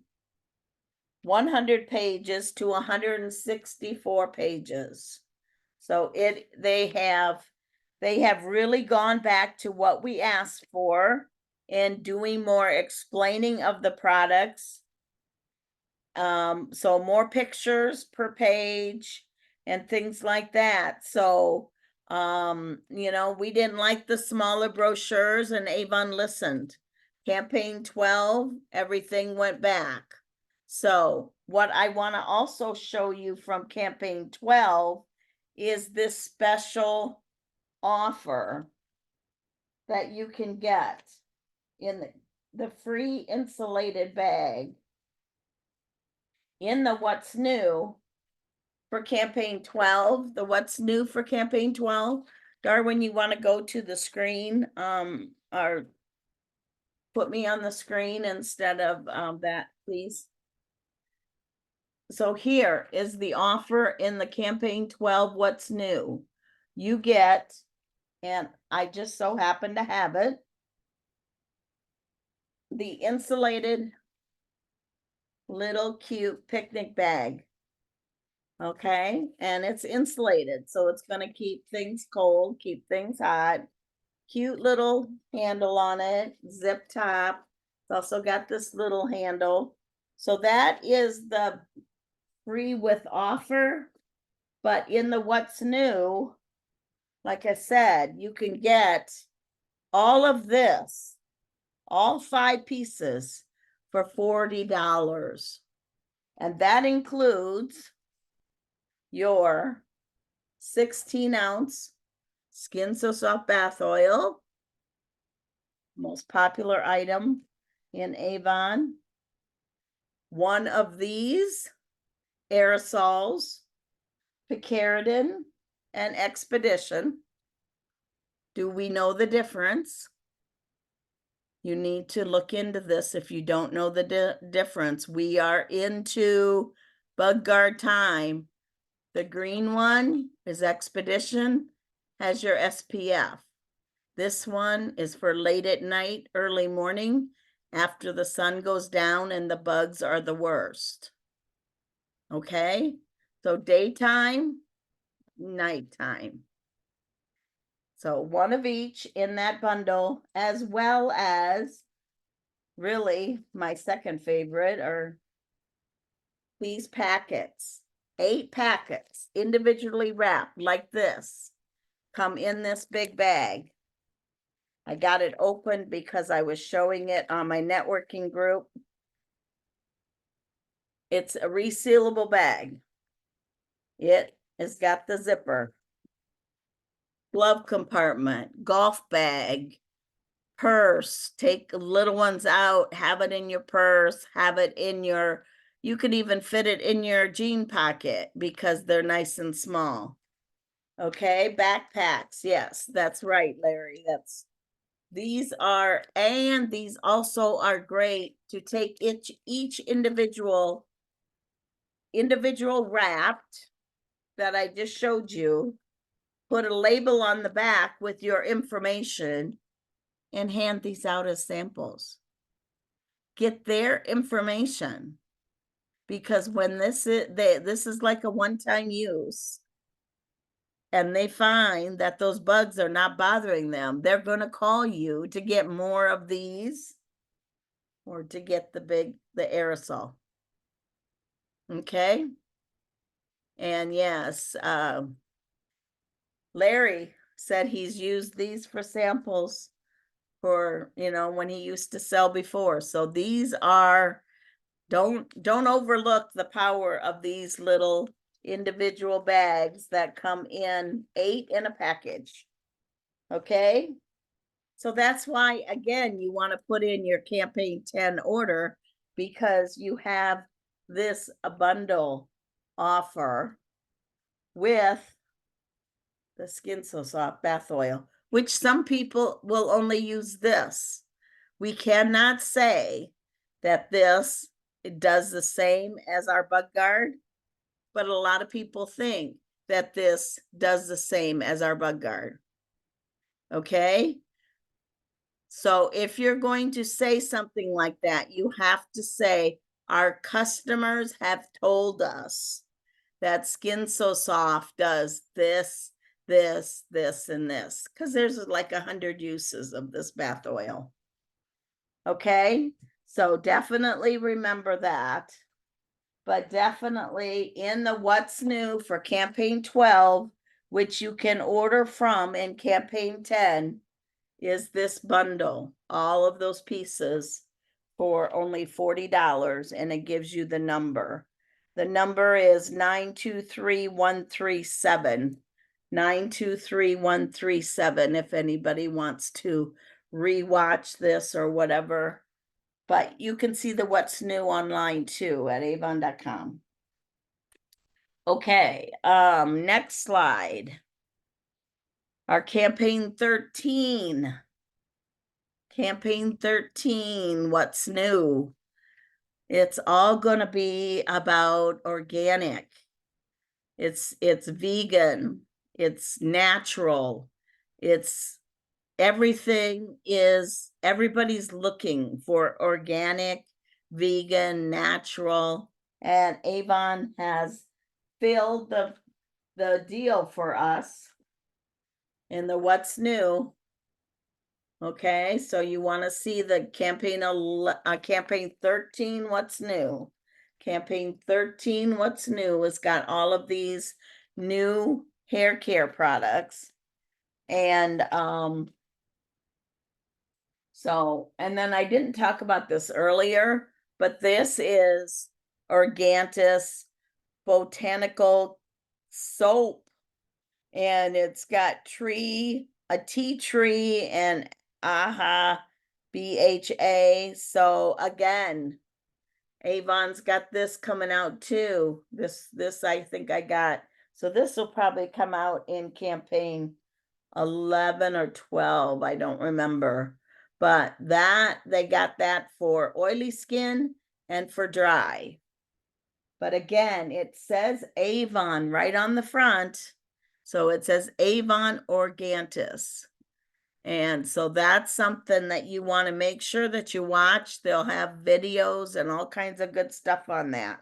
100 pages to 164 pages. So they have really gone back to what we asked for and doing more explaining of the products. So more pictures per page and things like that. So, we didn't like the smaller brochures and Avon listened. Campaign 12, everything went back. So what I want to also show you from campaign 12 is this special offer that you can get in the free insulated bag in the what's new for campaign 12. The what's new for campaign 12. Darwin, you want to go to the screen or put me on the screen instead of that, please. So here is the offer in the campaign 12, what's new. You get, and I just so happen to have it, the insulated little cute picnic bag. Okay, and it's insulated, so it's going to keep things cold, keep things hot. Cute little handle on it, zip top. It's also got this little handle. So that is the free with offer. But in the what's new, like I said, you can get all of this, all 5 pieces for $40. And that includes your 16-ounce Skin So Soft bath oil, most popular item in Avon. One of these aerosols, picaridin and expedition. Do we know the difference? You need to look into this if you don't know the difference. We are into bug guard time. The green one is expedition, has your SPF. This one is for late at night, early morning, after the sun goes down and the bugs are the worst. Okay, so daytime, nighttime. So one of each in that bundle, as well as really my second favorite are these packets, 8 packets, individually wrapped like this, come in this big bag. I got it open because I was showing it on my networking group. It's a resealable bag. It has got the zipper, glove compartment, golf bag, purse. Take little ones out, have it in your purse, have it in your, you could even fit it in your jean pocket because they're nice and small. Okay, backpacks. Yes, that's right, Larry. These are, and these also are great to take each individual wrapped that I just showed you, put a label on the back with your information and hand these out as samples. Get their information, because when this is like a one-time use and they find that those bugs are not bothering them, they're going to call you to get more of these or to get the aerosol. Okay. And yes, Larry said he's used these for samples for, when he used to sell before. So these are, don't overlook the power of these little individual bags that come in 8 in a package. Okay. So that's why, again, you want to put in your campaign 10 order, because you have this a bundle offer with the Skin So Soft bath oil, which some people will only use this. We cannot say that it does the same as our bug guard, but a lot of people think that this does the same as our bug guard. Okay. So if you're going to say something like that, you have to say, our customers have told us that Skin So Soft does this, this, this, and this, because there's like 100 uses of this bath oil. Okay, so definitely remember that. But definitely in the What's New for campaign 12, which you can order from in campaign 10, is this bundle, all of those pieces for only $40, and it gives you the number. The number is 923137. 923137 if anybody wants to rewatch this or whatever. But you can see the What's New online too at avon.com. Okay, next slide. Our campaign 13. Campaign 13, What's New? It's all gonna be about organic. It's vegan, it's natural, it's everybody's looking for organic, vegan, natural, and Avon has filled the deal for us in the What's New. Okay, so you want to see the campaign 13, What's New? Campaign 13, What's New? Has got all of these new hair care products. And and then I didn't talk about this earlier, but this is Organtis Botanical Soap. And it's got a tea tree and BHA. So again, Avon's got this coming out too. This I think I got. So this will probably come out in campaign 11 or 12. I don't remember. But they got that for oily skin and for dry. But again, it says Avon right on the front. So it says Avon Organtis. And so that's something that you want to make sure that you watch. They'll have videos and all kinds of good stuff on that.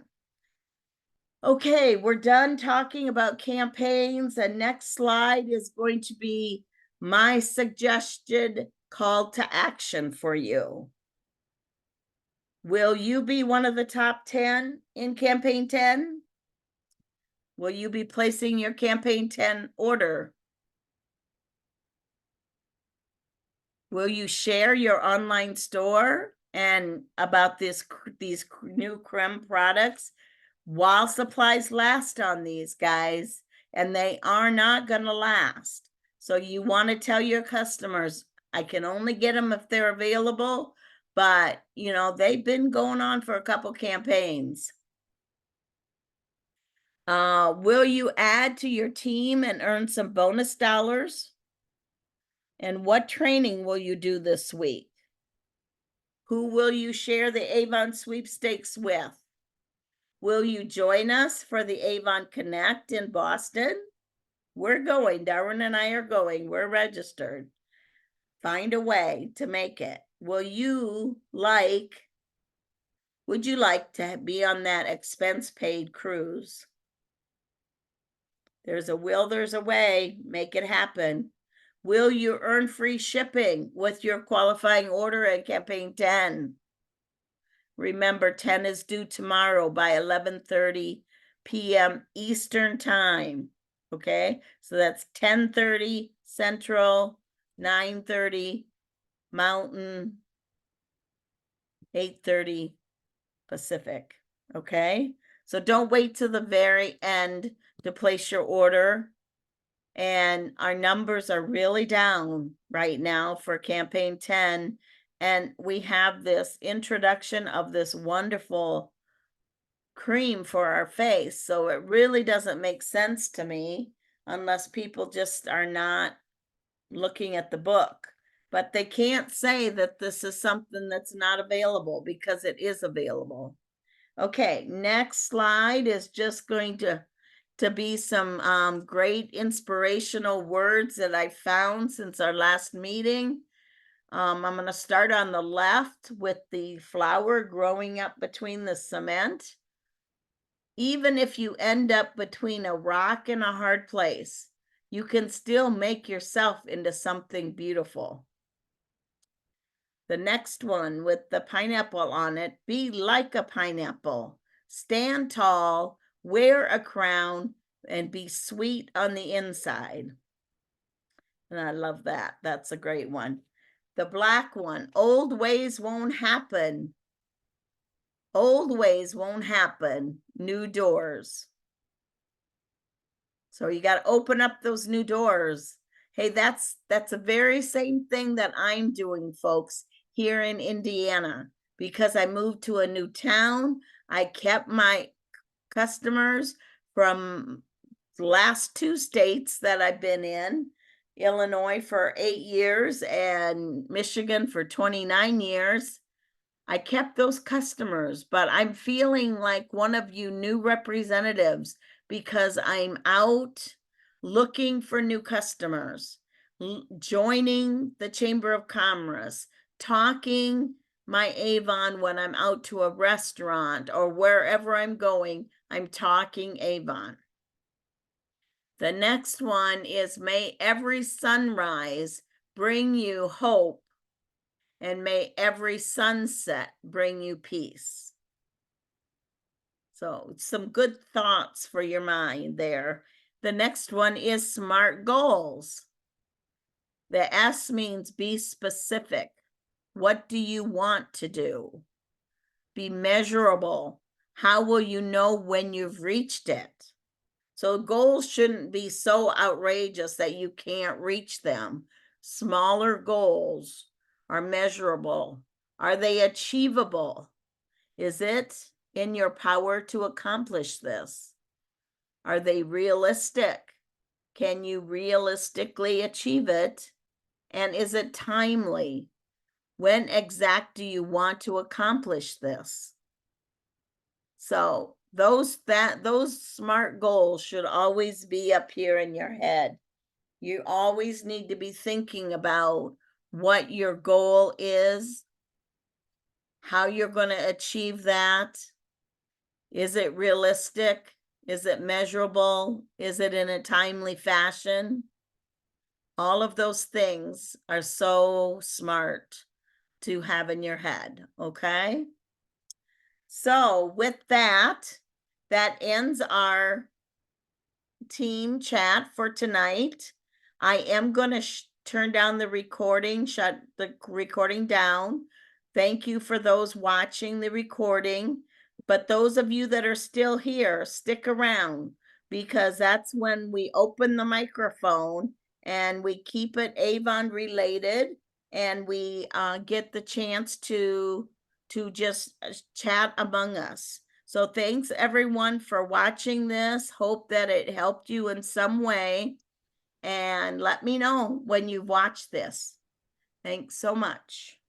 Okay, we're done talking about campaigns. And next slide is going to be my suggested call to action for you. Will you be one of the top 10 in campaign 10? Will you be placing your campaign 10 order? Will you share your online store and about these new creme products while supplies last on these, guys? And they are not going to last. So you want to tell your customers, I can only get them if they're available, but you know, they've been going on for a couple campaigns. Will you add to your team and earn some bonus dollars? And what training will you do this week? Who will you share the Avon sweepstakes with? Will you join us for the Avon Connect in Boston? We're going. Darwin and I are going. We're registered. Find a way to make it. Would you like to be on that expense paid cruise? There's a will, there's a way. Make it happen. Will you earn free shipping with your qualifying order at campaign 10? Remember, 10 is due tomorrow by 11:30 p.m. Eastern time. Okay, so that's 10:30 Central, 9:30 Mountain, 8:30 Pacific. Okay, so don't wait till the very end to place your order. And our numbers are really down right now for campaign 10. And we have this introduction of this wonderful cream for our face. So it really doesn't make sense to me unless people just are not looking at the book. But they can't say that this is something that's not available because it is available. Okay, next slide is just going to be some great inspirational words that I found since our last meeting. I'm going to start on the left with the flower growing up between the cement. Even if you end up between a rock and a hard place, you can still make yourself into something beautiful. The next one with the pineapple on it, be like a pineapple, stand tall, wear a crown, and be sweet on the inside. And I love that. That's a great one. The black one, old ways won't happen. Old ways won't happen. New doors. So you got to open up those new doors. Hey, that's a very same thing that I'm doing, folks, here in Indiana, because I moved to a new town. I kept my customers from the last 2 states that I've been in, Illinois for 8 years and Michigan for 29 years. I kept those customers, but I'm feeling like one of you new representatives because I'm out looking for new customers, joining the Chamber of Commerce, talking my Avon when I'm out to a restaurant or wherever I'm going, I'm talking Avon. The next one is, may every sunrise bring you hope, and may every sunset bring you peace. So some good thoughts for your mind there. The next one is SMART goals. The S means be specific. What do you want to do? Be measurable. How will you know when you've reached it? So goals shouldn't be so outrageous that you can't reach them. Smaller goals are measurable. Are they achievable? Is it in your power to accomplish this? Are they realistic? Can you realistically achieve it? And is it timely? When exact do you want to accomplish this? So those SMART goals should always be up here in your head. You always need to be thinking about what your goal is, how you're going to achieve that. Is it realistic? Is it measurable? Is it in a timely fashion? All of those things are so smart to have in your head, okay? So with that, that ends our team chat for tonight. I am going to turn down the recording, shut the recording down. Thank you for those watching the recording. But those of you that are still here, stick around, because that's when we open the microphone and we keep it Avon related, and we get the chance to just chat among us. So thanks everyone for watching this. Hope that it helped you in some way. And let me know when you've watched this. Thanks so much.